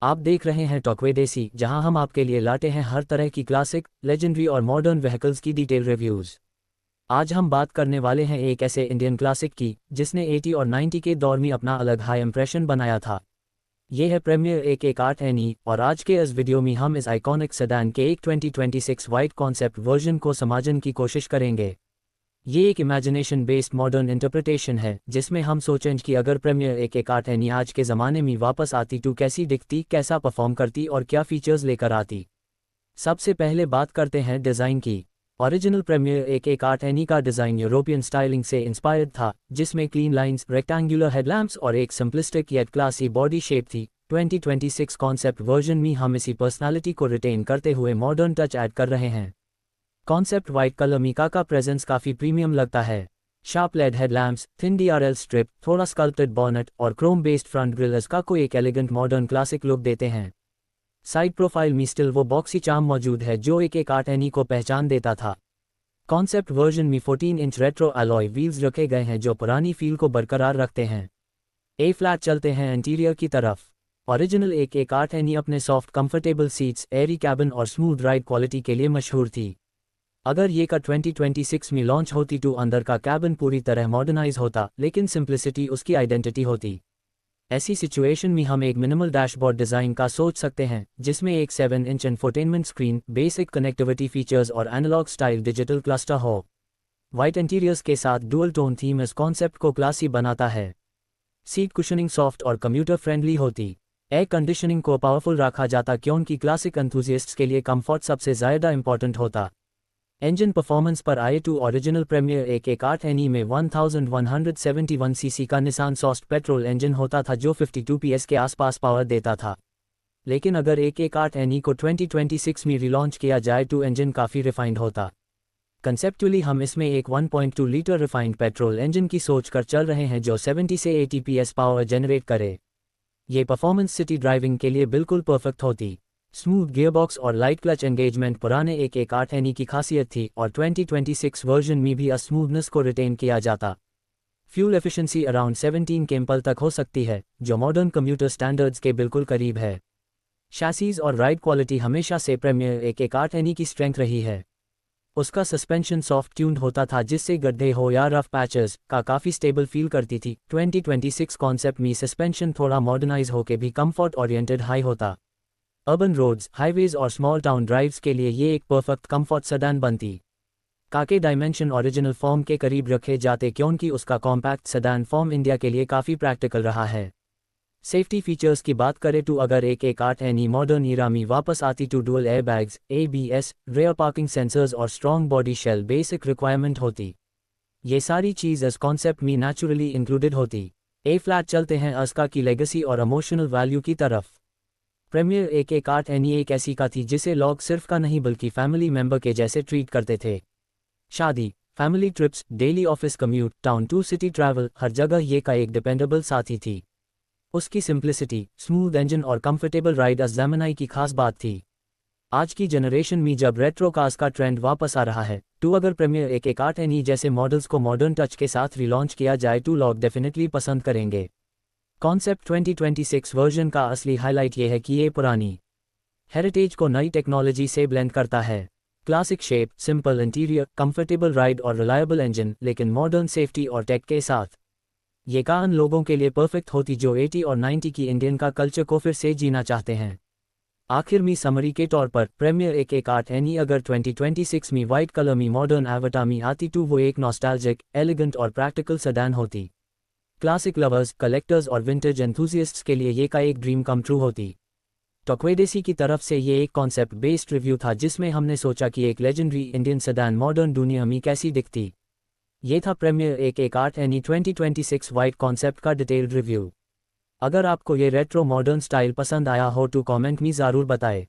आप देख रहे हैं टॉकवे देसी, जहां हम आपके लिए लाते हैं हर तरह की क्लासिक, लेजेंडरी और मॉडर्न व्हीकल्स की डिटेल रिव्यूज़। आज हम बात करने वाले हैं एक ऐसे इंडियन क्लासिक की जिसने 80 और 90 के दौर में अपना अलग हाई इंप्रेशन बनाया था। ये है प्रीमियर 118 NE और आज के इस वीडियो में हम इस आइकॉनिक सेडान के एक 2026 वाइट कॉन्सेप्ट वर्जन को समझने की कोशिश करेंगे। ये एक इमेजिनेशन बेस्ड मॉडर्न इंटरप्रिटेशन है जिसमें हम सोचें कि अगर प्रीमियर 118 NE आज के ज़माने में वापस आती तो कैसी दिखती, कैसा परफॉर्म करती और क्या फीचर्स लेकर आती। सबसे पहले बात करते हैं डिज़ाइन की। ओरिजिनल प्रीमियर 118 NE का डिज़ाइन यूरोपियन स्टाइलिंग से इंस्पायर्ड था, जिसमें क्लीन लाइंस, रेक्टेंगुलर हेडलैम्प्स और एक simplistic yet classy body shape थी। 2026 कॉन्सेप्ट वर्जन में हम इसी पर्सनालिटी को रिटेन करते हुए मॉडर्न टच ऐड कर रहे हैं। कॉन्सेप्ट वाइट कलर मीका का प्रेजेंस काफ़ी प्रीमियम लगता है। Sharp LED headlamps, thin DRL strip, थोड़ा स्कल्प्टेड बॉनेट और क्रोम बेस्ड फ्रंट ग्रिल इसका को एक एलिगेंट मॉडर्न क्लासिक लुक देते हैं। साइड प्रोफाइल में स्टिल वो बॉक्सी चार्म मौजूद है जो 118 NE को पहचान देता था। कॉन्सेप्ट वर्जन में 14 इंच रेट्रो अलॉय व्हील्स रखे गए हैं जो पुरानी फील को बरकरार रखते हैं। ए फ्लैट चलते हैं इंटीरियर की तरफ। ओरिजिनल 118 NE अपने soft comfortable seats, Airy cabin और स्मूथ राइड क्वालिटी के लिए मशहूर थी। अगर ये का 2026 में लॉन्च होती तो अंदर का कैबिन पूरी तरह मॉडर्नाइज होता, लेकिन सिंप्लिसिटी उसकी आइडेंटिटी होती। ऐसी सिचुएशन में हम एक मिनिमल डैशबोर्ड डिज़ाइन का सोच सकते हैं जिसमें एक 7 inch infotainment screen, basic connectivity features और एनालॉग स्टाइल डिजिटल क्लस्टर हो। वाइट इंटीरियर्स के साथ डुअल टोन थीम इस कॉन्सेप्ट को क्लासी बनाता है। सीट कुशनिंग सॉफ्ट और कम्यूटर फ्रेंडली होती। एयर कंडीशनिंग को पावरफुल रखा जाता क्योंकि क्लासिक एंथुजियास्ट्स के लिए कंफर्ट सबसे ज़्यादा इंपॉर्टेंट होता। इंजन परफॉर्मेंस पर आए तो ओरिजिनल प्रीमियर 118 NE में 1171 cc का निसान सॉस्ट पेट्रोल इंजन होता था जो 52 PS के आसपास पावर देता था। लेकिन अगर 118 NE को 2026 में रिलॉन्च किया जाए तो इंजन काफ़ी रिफाइंड होता। कंसेप्चुअली हम इसमें एक 1.2 लीटर रिफाइंड पेट्रोल इंजन की सोच कर चल रहे हैं जो 70 से 80 PS पावर जनरेट करे। ये परफॉर्मेंस सिटी ड्राइविंग के लिए बिल्कुल परफेक्ट होती। स्मूथ गियरबॉक्स और लाइट क्लच एंगेजमेंट पुराने 118 NE की खासियत थी और 2026 वर्जन में भी स्मूथनेस को रिटेन किया जाता। फ्यूल एफिशिएंसी अराउंड 17 केम्पल तक हो सकती है, जो मॉडर्न कम्यूटर स्टैंडर्ड्स के बिल्कुल करीब है। शैसीज और राइड क्वालिटी हमेशा से प्रीमियर 118 NE की स्ट्रेंथ रही है। उसका सस्पेंशन सॉफ्ट ट्यून्ड होता था जिससे गड्ढे हो या रफ पैचेस का काफ़ी स्टेबल फील करती थी। 2026 कॉन्सेप्ट में सस्पेंशन थोड़ा मॉडर्नाइज होकर भी कंफर्ट ओरिएंटेड हाई होता। अर्बन रोड्स, हाईवेज और स्मॉल टाउन ड्राइव्स के लिए ये एक परफेक्ट कंफर्ट सेडान बनती। काके डायमेंशन ओरिजिनल फॉर्म के करीब रखे जाते क्योंकि उसका कॉम्पैक्ट सेडान फॉर्म इंडिया के लिए काफ़ी प्रैक्टिकल रहा है। सेफ्टी फीचर्स की बात करें तो अगर 118 NE मॉडर्न ईरा में वापस आती तो dual airbags, ABS, rear parking sensors और strong body shell basic requirement होती। ये सारी चीज़ इस कॉन्सेप्ट में नेचुरली इंक्लूडेड होती। ए फ्लैट चलते हैं अस्का की लेगेसी और इमोशनल वैल्यू की तरफ। प्रीमियर 118 NE एक ऐसी का थी जिसे लोग सिर्फ का नहीं बल्कि फैमिली मेंबर के जैसे ट्रीट करते थे। शादी, family trips, daily office commute, town to city travel, हर जगह ये का एक डिपेंडेबल साथी थी। उसकी सिंप्लिसिटी, स्मूथ इंजन और कंफर्टेबल राइड ज़मानाई की खास बात थी। आज की जनरेशन में जब रेट्रो कार्स का ट्रेंड वापस आ रहा है तो अगर प्रीमियर 118 NE जैसे मॉडल्स को मॉडर्न टच के साथ रिलॉन्च किया जाए तो लोग डेफिनेटली पसंद करेंगे। कॉन्सेप्ट 2026 वर्जन का असली हाईलाइट ये है कि ये पुरानी हेरिटेज को नई टेक्नोलॉजी से ब्लेंड करता है। Classic shape, simple interior, comfortable ride और रिलायबल इंजन, लेकिन मॉडर्न सेफ्टी और टेक के साथ। ये कार उन लोगों के लिए परफेक्ट होती जो 80 और 90 की इंडियन का कल्चर को फिर से जीना चाहते हैं। आखिर में समरी के तौर पर प्रीमियर 118 NE अगर 2026 में वाइट कलर में मॉडर्न एवटार में आती तो वो एक नॉस्टैल्जिक, एलिगेंट और प्रैक्टिकल सेडान होती। क्लासिक लवर्स, कलेक्टर्स और विंटेज एंथुजियास्ट्स के लिए ये का एक ड्रीम कम ट्रू होती। टॉकवे देसी की तरफ से ये एक कॉन्सेप्ट बेस्ड रिव्यू था जिसमें हमने सोचा कि एक लेजेंडरी इंडियन सेडान मॉडर्न दुनिया में कैसी दिखती। ये था प्रीमियर 118 NE 2026 वाइट कॉन्सेप्ट का डिटेल्ड रिव्यू। अगर आपको ये रेट्रो मॉडर्न स्टाइल पसंद आया हो तो कमेंट में ज़रूर बताएं।